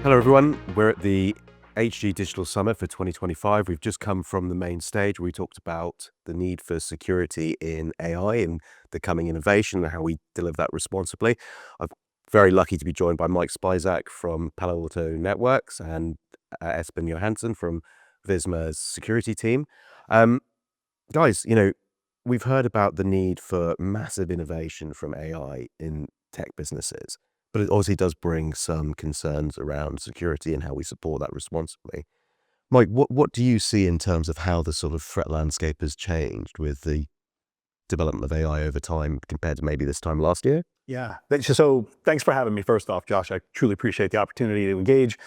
Hello everyone, we're at the HG Digital Summit for 2025. We've just come from the main stage where we talked about the need for security in AI and the coming innovation and how we deliver that responsibly. I'm very lucky to be joined by Spisak from Palo Alto Networks and Espen Johansen from Visma's security team. Guys, we've heard about the need for massive innovation from AI in tech businesses, but it obviously does bring some concerns around security and how we support that responsibly. Mike, what do you see in terms of how the sort of threat landscape has changed with the development of AI over time compared to maybe this time last year? Yeah, so thanks for having me first off, Josh. I truly appreciate the opportunity to engage.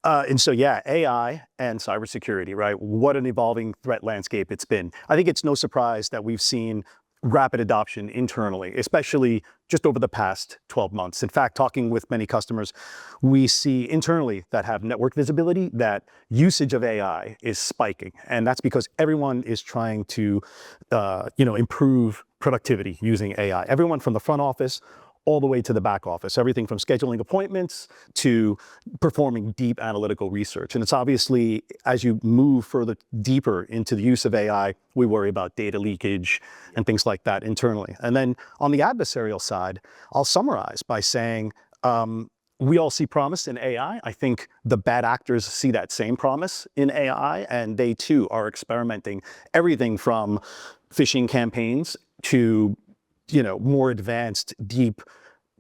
AI and cybersecurity, right? What an evolving threat landscape it's been. I think it's no surprise that we've seen rapid adoption internally, especially just over the past 12 months. In fact, talking with many customers, we see internally that have network visibility that usage of AI is spiking. And that's because everyone is trying to improve productivity using AI. Everyone from the front office all the way to the back office, everything from scheduling appointments to performing deep analytical research. And it's obviously, as you move further deeper into the use of AI, we worry about data leakage and things like that internally. And then on the adversarial side, I'll summarize by saying, we all see promise in AI. I think the bad actors see that same promise in AI, and they too are experimenting everything from phishing campaigns to more advanced, deep,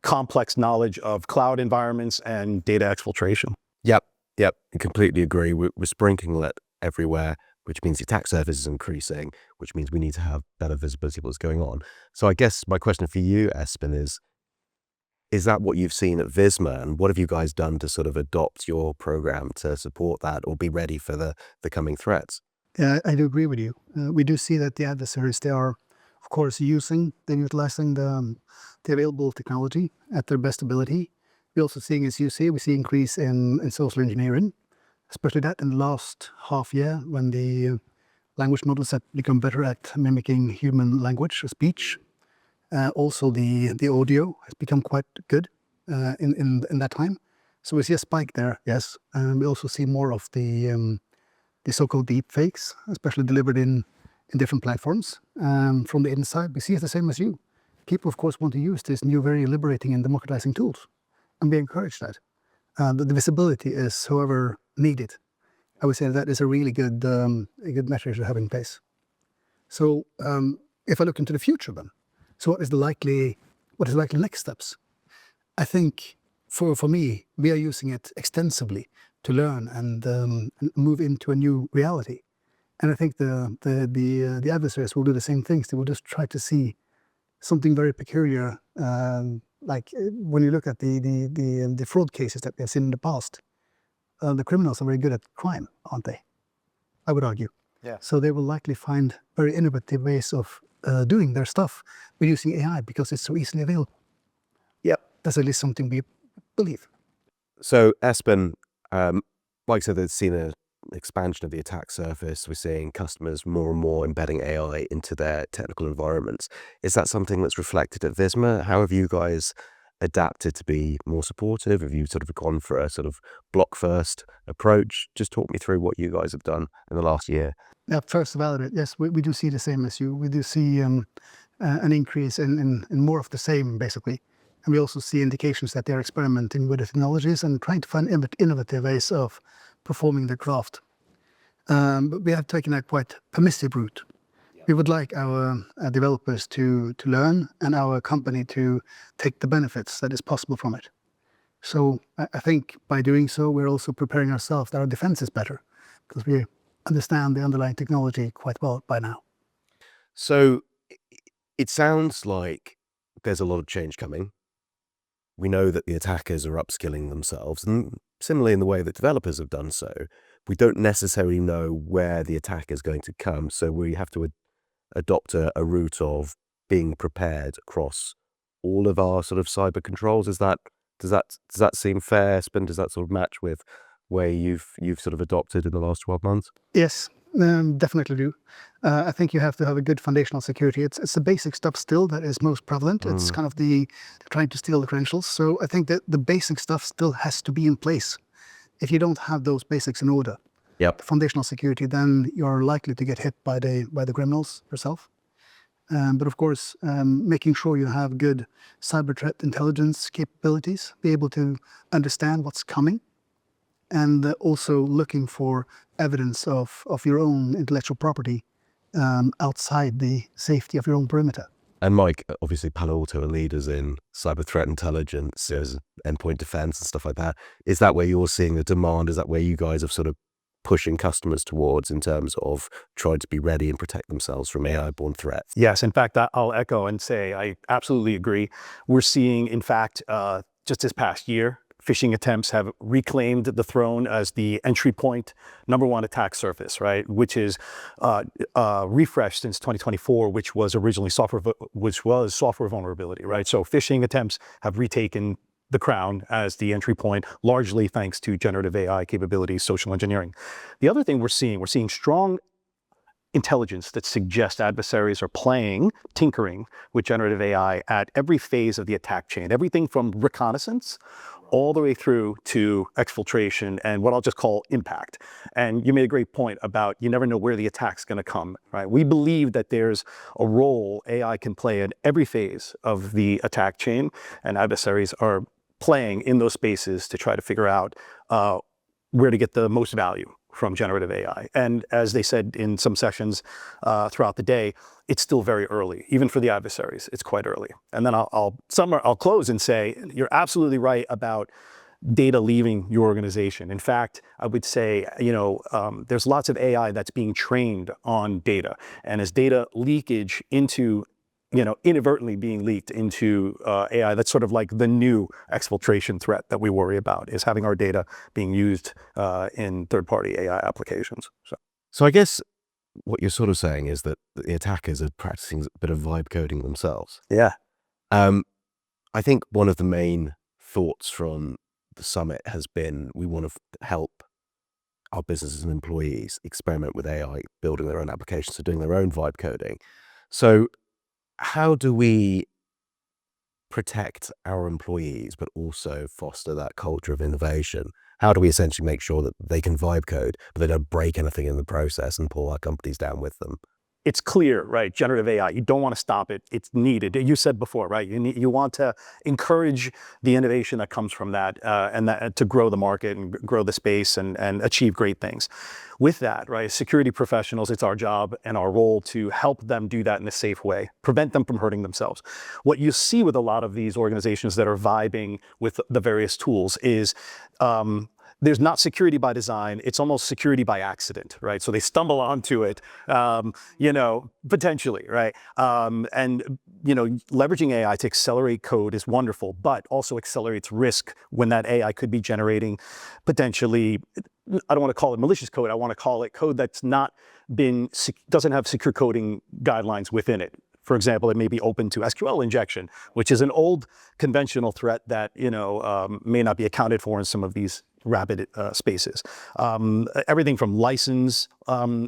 complex knowledge of cloud environments and data exfiltration. Yep, I completely agree. We're sprinkling it everywhere, which means the attack surface is increasing, which means we need to have better visibility of what's going on. So I guess my question for you, Espen, is that what you've seen at Visma, and what have you guys done to sort of adopt your program to support that or be ready for the coming threats? Yeah, I do agree with you. We do see that the adversaries, they are, of course, utilizing the available technology at their best ability. We're also seeing, as you see, we see increase in social engineering, especially that in the last half year when the language models have become better at mimicking human language or speech. Also, the audio has become quite good in that time. So we see a spike there, yes. We also see more of the so-called deep fakes, especially delivered in different platforms. From the inside, we see it the same as you. People, of course, want to use these new, very liberating and democratizing tools, and we encourage that. The visibility is, however, needed. I would say that is a really good measure to have in place. So, if I look into the future, then, so what is likely next steps? I think for me, we are using it extensively to learn and move into a new reality. And I think the adversaries will do the same things. They will just try to see something very peculiar, like when you look at the fraud cases that we have seen in the past. The criminals are very good at crime, aren't they? I would argue. Yeah. So they will likely find very innovative ways of doing their stuff with using AI because it's so easily available. Yep. That's at least something we believe. So Espen, like I said, they've seen an expansion of the attack surface. We're seeing customers more and more embedding AI into their technical environments. Is that something that's reflected at Visma? How have you guys adapted to be more supportive? Have you sort of gone for a sort of block first approach? Just talk me through what you guys have done in the last year. Yeah, first about it, yes, we do see the same as you. We do see an increase in more of the same, basically. And we also see indications that they're experimenting with the technologies and trying to find innovative ways of performing their craft. But we have taken a quite permissive route. We would like our developers to learn and our company to take the benefits that is possible from it. So I think by doing so, we're also preparing ourselves that our defense is better because we understand the underlying technology quite well by now. So it sounds like there's a lot of change coming. We know that the attackers are upskilling themselves, and similarly in the way that developers have done so. We don't necessarily know where the attack is going to come, so we have to adopt a route of being prepared across all of our sort of cyber controls. Does that seem fair, Espen? Does that sort of match with where you've sort of adopted in the last 12 months? Yes, definitely do. I think you have to have a good foundational security. It's the basic stuff still that is most prevalent. It's kind of the trying to steal the credentials. So I think that the basic stuff still has to be in place if you don't have those basics in order, Yep. foundational security, then you're likely to get hit by the criminals yourself. But of course, making sure you have good cyber threat intelligence capabilities, be able to understand what's coming, and also looking for evidence of your own intellectual property outside the safety of your own perimeter. And Mike, obviously Palo Alto are leaders in cyber threat intelligence, there's endpoint defense and stuff like that. Is that where you're seeing the demand? Is that where you guys are sort of pushing customers towards in terms of trying to be ready and protect themselves from AI-borne threats? Yes, in fact, I'll echo and say I absolutely agree. We're seeing, in fact, just this past year, phishing attempts have reclaimed the throne as the entry point, #1 attack surface, right? Which is refreshed since 2024, which was originally software vulnerability, right? So phishing attempts have retaken the crown as the entry point, largely thanks to generative AI capabilities, social engineering. The other thing we're seeing strong intelligence that suggests adversaries are tinkering with generative AI at every phase of the attack chain, everything from reconnaissance all the way through to exfiltration and what I'll just call impact. And you made a great point about you never know where the attack's going to come, right? We believe that there's a role AI can play in every phase of the attack chain, and adversaries are playing in those spaces to try to figure out where to get the most value from generative AI. And as they said in some sessions throughout the day, it's still very early. Even for the adversaries, it's quite early. And then I'll close and say, you're absolutely right about data leaving your organization. In fact, I would say, there's lots of AI that's being trained on data. And as data leakage into inadvertently being leaked into AI, that's sort of like the new exfiltration threat that we worry about, is having our data being used in third-party AI applications. So I guess what you're sort of saying is that the attackers are practicing a bit of vibe coding themselves. Yeah. I think one of the main thoughts from the summit has been we want to help our businesses and employees experiment with AI, building their own applications, so doing their own vibe coding. So how do we protect our employees, but also foster that culture of innovation? How do we essentially make sure that they can vibe code, but they don't break anything in the process and pull our companies down with them? It's clear, right? Generative AI, you don't want to stop it. It's needed. You said before, right? You want to encourage the innovation that comes from that, and that to grow the market and grow the space and achieve great things. With that, right, as security professionals, it's our job and our role to help them do that in a safe way, prevent them from hurting themselves. What you see with a lot of these organizations that are vibing with the various tools is there's not security by design, it's almost security by accident, right? So they stumble onto it, potentially, right? Leveraging AI to accelerate code is wonderful, but also accelerates risk when that AI could be generating potentially, I don't want to call it malicious code, I want to call it code that's doesn't have secure coding guidelines within it. For example, it may be open to SQL injection, which is an old conventional threat that may not be accounted for in some of these rapid spaces. Everything from license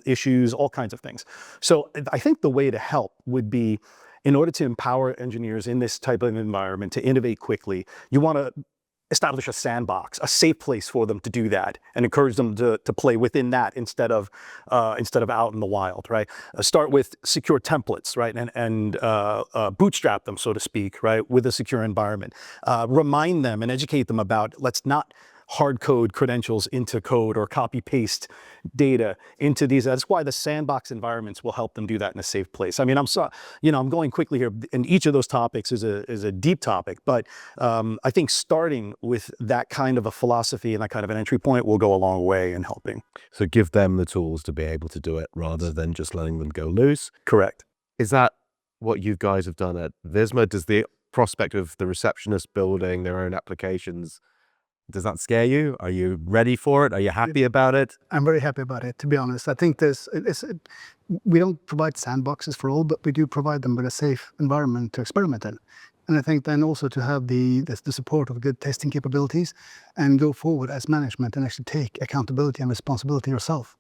issues, all kinds of things. So I think the way to help would be, in order to empower engineers in this type of environment to innovate quickly, you want to establish a sandbox, a safe place for them to do that, and encourage them to play within that instead of out in the wild, right? Start with secure templates, right, and bootstrap them, so to speak, right, with a secure environment. Remind them and educate them about, let's not hard code credentials into code or copy paste data into these. That's why the sandbox environments will help them do that in a safe place. I mean, I'm going quickly here, and each of those topics is a deep topic, but I think starting with that kind of a philosophy and that kind of an entry point will go a long way in helping. So give them the tools to be able to do it rather than just letting them go loose. Correct. Is that what you guys have done at Visma? Does the prospect of the receptionists building their own applications, does that scare you? Are you ready for it? Are you happy about it? I'm very happy about it, to be honest. I think we don't provide sandboxes for all, but we do provide them with a safe environment to experiment in. And I think then also to have the support of good testing capabilities and go forward as management and actually take accountability and responsibility yourself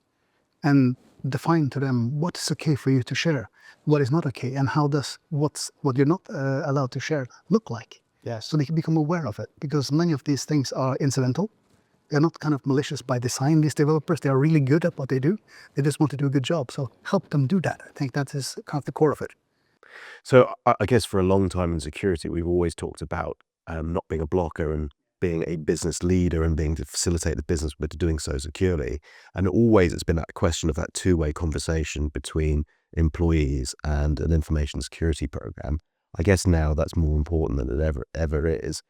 and define to them what is okay for you to share, what is not okay, and how does what you're not allowed to share look like. Yes. So they can become aware of it, because many of these things are incidental. They're not kind of malicious by design, these developers. They are really good at what they do. They just want to do a good job. So help them do that. I think that is kind of the core of it. So I guess for a long time in security, we've always talked about not being a blocker and being a business leader and being to facilitate the business, but doing so securely. And always it's been that question of that two-way conversation between employees and an information security program. I guess now that's more important than it ever is.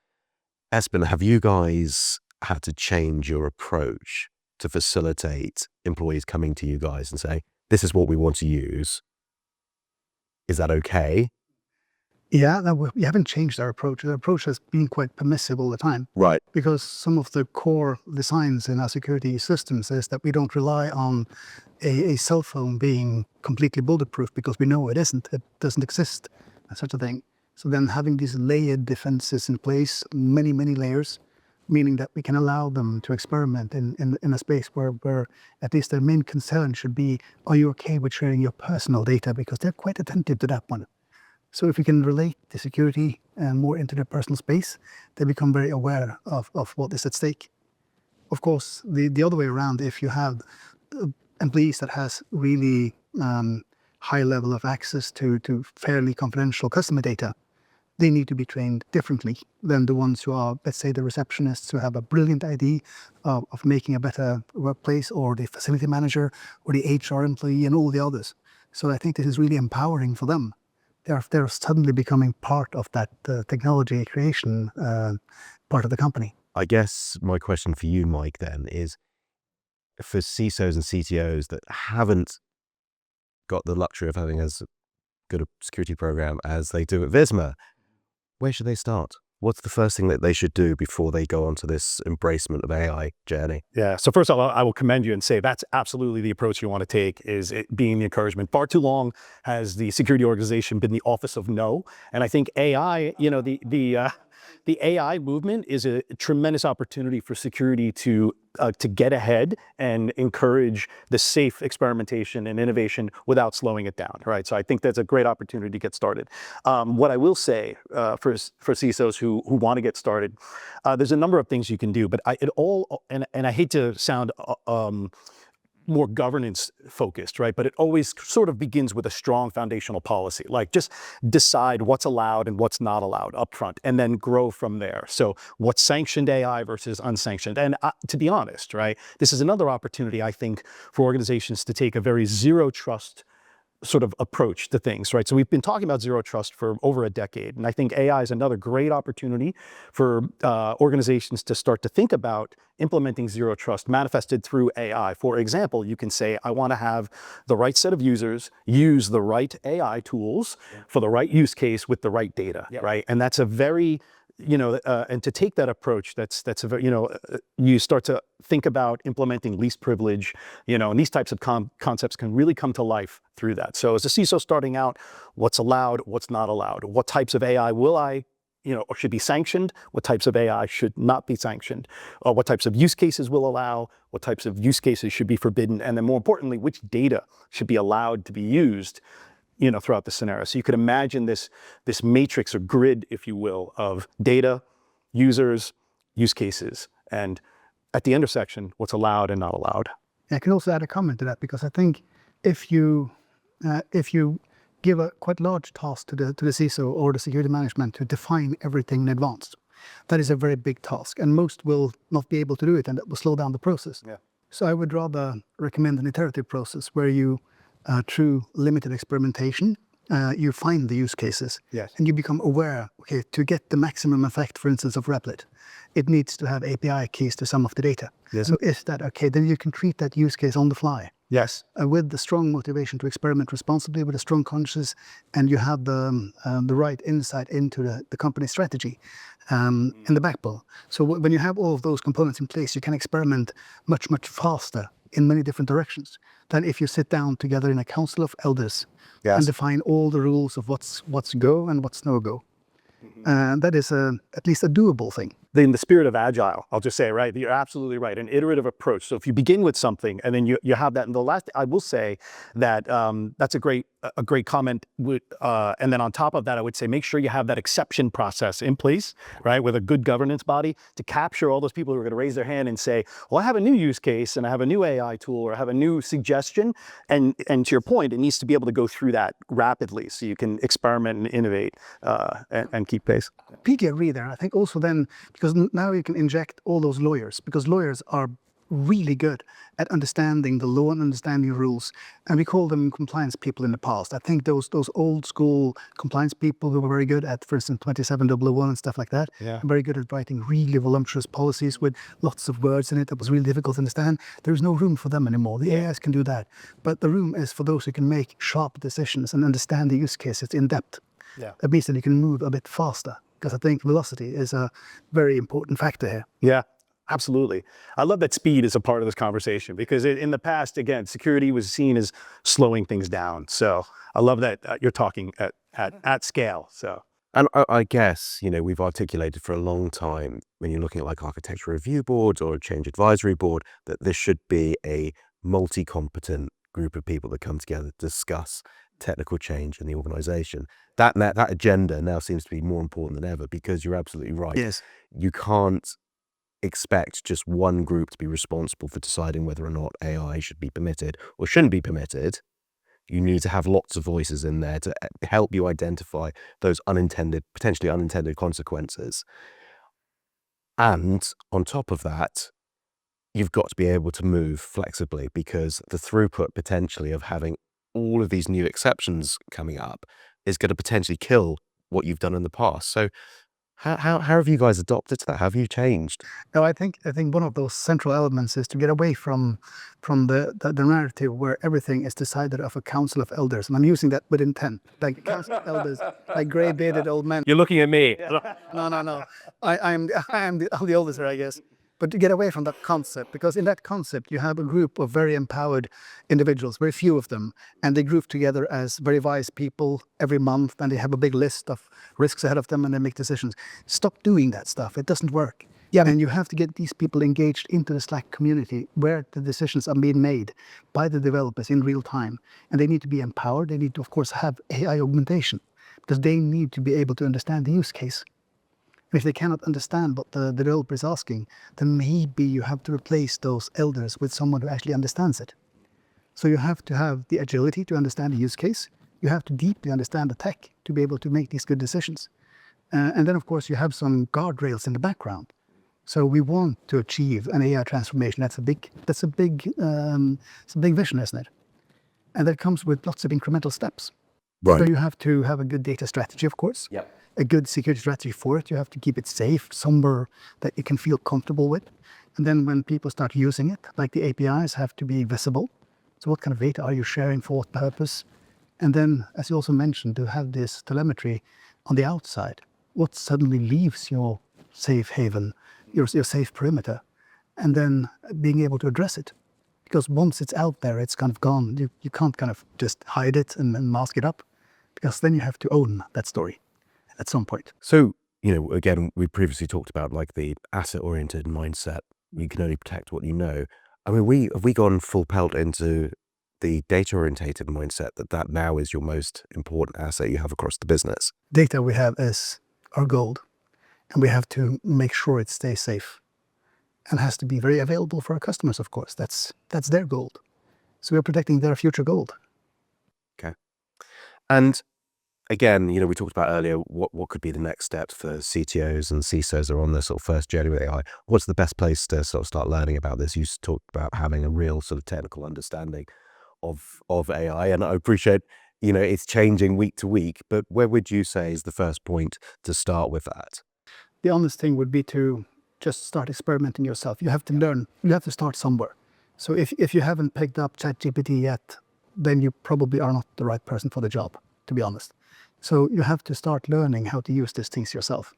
Espen, have you guys had to change your approach to facilitate employees coming to you guys and say, this is what we want to use? Is that okay? Yeah, we haven't changed our approach. Our approach has been quite permissive all the time. Right. Because some of the core designs in our security systems is that we don't rely on a cell phone being completely bulletproof, because we know it isn't. It doesn't exist, such a thing. So then having these layered defenses in place, many layers, meaning that we can allow them to experiment in a space where at least their main concern should be, are you okay with sharing your personal data? Because they're quite attentive to that one. So if we can relate the security more into their personal space, they become very aware of what is at stake. Of course, the other way around, if you have employees that has really high level of access to fairly confidential customer data, they need to be trained differently than the ones who are, let's say, the receptionists who have a brilliant idea of making a better workplace, or the facility manager, or the HR employee, and all the others. So I think this is really empowering for them. They're suddenly becoming part of that technology creation part of the company. I guess my question for you, Mike, then is, for CISOs and CTOs that haven't got the luxury of having as good a security program as they do at Visma, where should they start? What's the first thing that they should do before they go onto this embracement of AI journey? Yeah. So first of all, I will commend you and say that's absolutely the approach you want to take, is it being the encouragement. Far too long has the security organization been the office of no. And I think AI, the AI movement is a tremendous opportunity for security to get ahead and encourage the safe experimentation and innovation without slowing it down, right? So I think that's a great opportunity to get started. What I will say for CISOs who want to get started, there's a number of things you can do, but I hate to sound more governance focused, right? But it always sort of begins with a strong foundational policy, like just decide what's allowed and what's not allowed upfront, and then grow from there. So what's sanctioned AI versus unsanctioned? And to be honest, right, this is another opportunity, I think, for organizations to take a very zero trust sort of approach to things, right? So we've been talking about zero trust for over a decade. And I think AI is another great opportunity for organizations to start to think about implementing zero trust manifested through AI. For example, you can say, I want to have the right set of users use the right AI tools for the right use case with the right data, right? And that's a very, and to take that approach, that's a very, you start to think about implementing least privilege, and these types of concepts can really come to life through that. So as a CISO starting out, what's allowed, what's not allowed, what types of AI will I, or should be sanctioned, what types of AI should not be sanctioned, what types of use cases will allow, what types of use cases should be forbidden, and then more importantly, which data should be allowed to be used throughout the scenario. So you could imagine this matrix or grid, if you will, of data, users, use cases, and at the intersection, what's allowed and not allowed. I can also add a comment to that, because I think if you give a quite large task to the CISO or the security management to define everything in advance, that is a very big task, and most will not be able to do it, and that will slow down the process. Yeah. So I would rather recommend an iterative process where you, through limited experimentation, you find the use cases, and you become aware, okay, to get the maximum effect, for instance, of Replit, it needs to have API keys to some of the data. Yes. So is that okay? Then you can treat that use case on the fly. Yes. With the strong motivation to experiment responsibly, with a strong conscience, and you have the right insight into the company strategy in the backbone. So when you have all of those components in place, you can experiment much faster in many different directions than if you sit down together in a council of elders and define all the rules of what's go and what's no go. And that is at least a doable thing. in the spirit of agile, I'll just say, right, you're absolutely right, an iterative approach. So if you begin with something and then you have that, and the last, I will say that that's a great comment. And then on top of that, I would say, make sure you have that exception process in place, right, with a good governance body to capture all those people who are going to raise their hand and say, well, I have a new use case and I have a new AI tool or I have a new suggestion. And to your point, it needs to be able to go through that rapidly so you can experiment and innovate and keep pace. Completely agree there. I think also then, because now you can inject all those lawyers, because lawyers are really good at understanding the law and understanding rules. And we call them compliance people in the past. I think those old school compliance people who were very good at, for instance, 27001 and stuff like that, very good at writing really voluptuous policies with lots of words in it that was really difficult to understand. There's no room for them anymore. The AIs can do that. But the room is for those who can make sharp decisions and understand the use cases in depth. That means that you can move a bit faster, because I think velocity is a very important factor here. Yeah. Absolutely. I love that speed is a part of this conversation, because in the past, again, security was seen as slowing things down. So I love that you're talking at scale. So. And I guess, we've articulated for a long time, when you're looking at like architecture review boards or a change advisory board, that this should be a multi-competent group of people that come together to discuss technical change in the organization. That agenda now seems to be more important than ever, because you're absolutely right. Yes. You can't expect just one group to be responsible for deciding whether or not AI should be permitted or shouldn't be permitted. You need to have lots of voices in there to help you identify those potentially unintended consequences. And on top of that, you've got to be able to move flexibly, because the throughput potentially of having all of these new exceptions coming up is going to potentially kill what you've done in the past. So how have you guys adopted to that? How have you changed? No, I think one of those central elements is to get away from the narrative where everything is decided of a council of elders. And I'm using that with intent, like a council of elders, like gray-bearded old men. You're looking at me. No. I'm the oldest here, I guess. But to get away from that concept, because in that concept you have a group of very empowered individuals, very few of them, and they group together as very wise people every month, and they have a big list of risks ahead of them, and they make decisions. Stop doing that stuff. It doesn't work. Yeah, and you have to get these people engaged into the Slack community where the decisions are being made by the developers in real time. And they need to be empowered. They need to, of course, have AI augmentation, because they need to be able to understand the use case. If they cannot understand what the developer is asking, then maybe you have to replace those elders with someone who actually understands it. So you have to have the agility to understand the use case. You have to deeply understand the tech to be able to make these good decisions. And then, of course, you have some guardrails in the background. So we want to achieve an AI transformation. That's a big vision, isn't it? And that comes with lots of incremental steps. Right. So you have to have a good data strategy, of course. Yep. A good security strategy for it. You have to keep it safe, somewhere that you can feel comfortable with. And then when people start using it, like the APIs have to be visible. So what kind of data are you sharing, for what purpose? And then, as you also mentioned, to have this telemetry on the outside. What suddenly leaves your safe haven, your safe perimeter, and then being able to address it. Because once it's out there, it's kind of gone. You can't kind of just hide it and mask it up, because then you have to own that story at some point. So, again, we previously talked about like the asset-oriented mindset. You can only protect what you know. I mean, have we gone full pelt into the data-orientated mindset that now is your most important asset you have across the business? Data we have is our gold, and we have to make sure it stays safe, and has to be very available for our customers, of course. That's their gold. So we're protecting their future gold. Okay. And again, we talked about earlier what could be the next steps for CTOs and CISOs are on their sort of first journey with AI. What's the best place to sort of start learning about this? You talked about having a real sort of technical understanding of AI, and I appreciate, it's changing week to week, but where would you say is the first point to start with that? The honest thing would be to just start experimenting yourself. You have to learn. You have to start somewhere. So if you haven't picked up ChatGPT yet, then you probably are not the right person for the job, to be honest. So you have to start learning how to use these things yourself.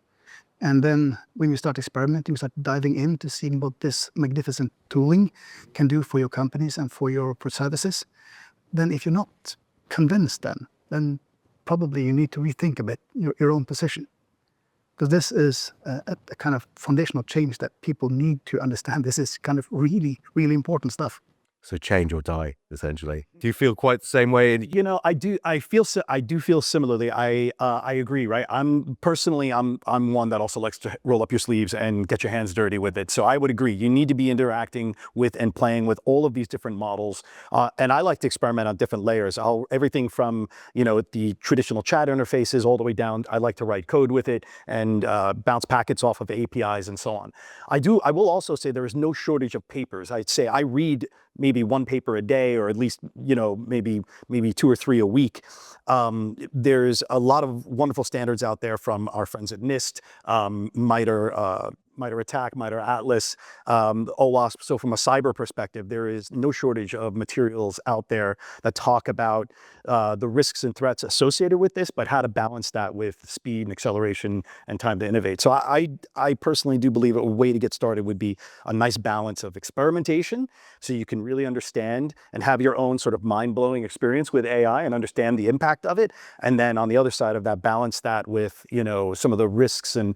And then when you start experimenting, you start diving into seeing what this magnificent tooling can do for your companies and for your services. Then if you're not convinced then probably you need to rethink a bit your own position. Because this is a kind of foundational change that people need to understand. This is kind of really, really important stuff. So change or die, essentially. Do you feel quite the same way? You know, I do feel similarly. I agree, right? I'm one that also likes to roll up your sleeves and get your hands dirty with it. So I would agree. You need to be interacting with and playing with all of these different models. And I like to experiment on different layers. Everything from, you know, the traditional chat interfaces all the way down. I like to write code with it and bounce packets off of APIs and so on. I will also say there is no shortage of papers. I'd say I read maybe one paper a day, or at least, you know, maybe 2 or 3 a week. There's a lot of wonderful standards out there from our friends at NIST, MITRE ATT&CK, MITRE ATLAS, OWASP. So from a cyber perspective, there is no shortage of materials out there that talk about the risks and threats associated with this, but how to balance that with speed and acceleration and time to innovate. So I personally do believe a way to get started would be a nice balance of experimentation, so you can really understand and have your own sort of mind-blowing experience with AI and understand the impact of it. And then on the other side of that, balance that with, you know, some of the risks and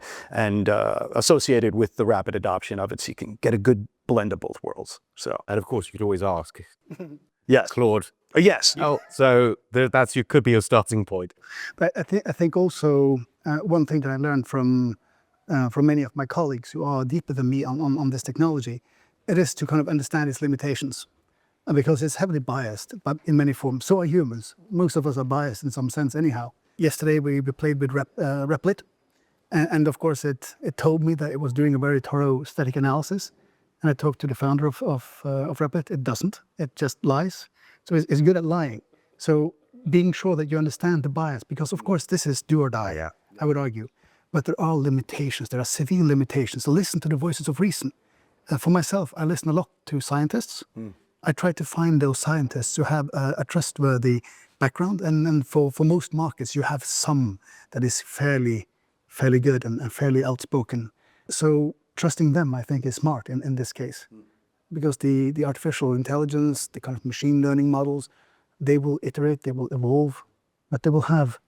associated with the rapid adoption of it, so you can get a good blend of both worlds. So, And of course, you could always ask yes, Claude. yes. Oh, so could be your starting point. But I think also one thing that I learned from many of my colleagues who are deeper than me on this technology, it is to kind of understand its limitations. Because it's heavily biased, but in many forms. So are humans. Most of us are biased in some sense anyhow. Yesterday we played with Replit, and of course it told me that it was doing a very thorough static analysis. And I talked to the founder of Replit. It doesn't. It just lies. So it's good at lying. So being sure that you understand the bias, because of course this is do or die, Yeah. I would argue. But there are limitations. There are severe limitations. So listen to the voices of reason. For myself, I listen a lot to scientists. I try to find those scientists who have a trustworthy background, and for most markets, you have some that is fairly good and fairly outspoken. So trusting them, I think, is smart in this case, because the artificial intelligence, the kind of machine learning models, they will iterate, they will evolve, but they will have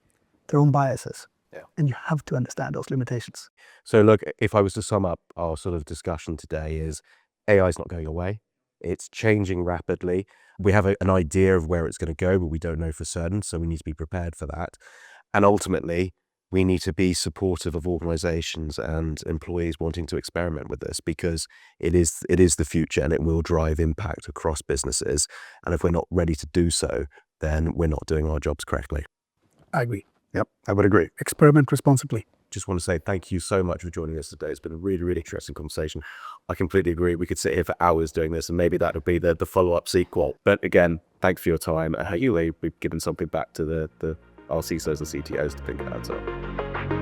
their own biases. Yeah. And you have to understand those limitations. So look, if I was to sum up our sort of discussion today, is AI is not going away. It's changing rapidly. We have an idea of where it's going to go, but we don't know for certain. So we need to be prepared for that. And ultimately, we need to be supportive of organizations and employees wanting to experiment with this, because it is the future and it will drive impact across businesses. And if we're not ready to do so, then we're not doing our jobs correctly. I agree. Yep, I would agree. Experiment responsibly. Just want to say thank you so much for joining us today. It's been a really, really interesting conversation. I completely agree. We could sit here for hours doing this, and maybe that would be the follow-up sequel. But again, thanks for your time. Hopefully we've given something back to our CISOs and CTOs to think about. So.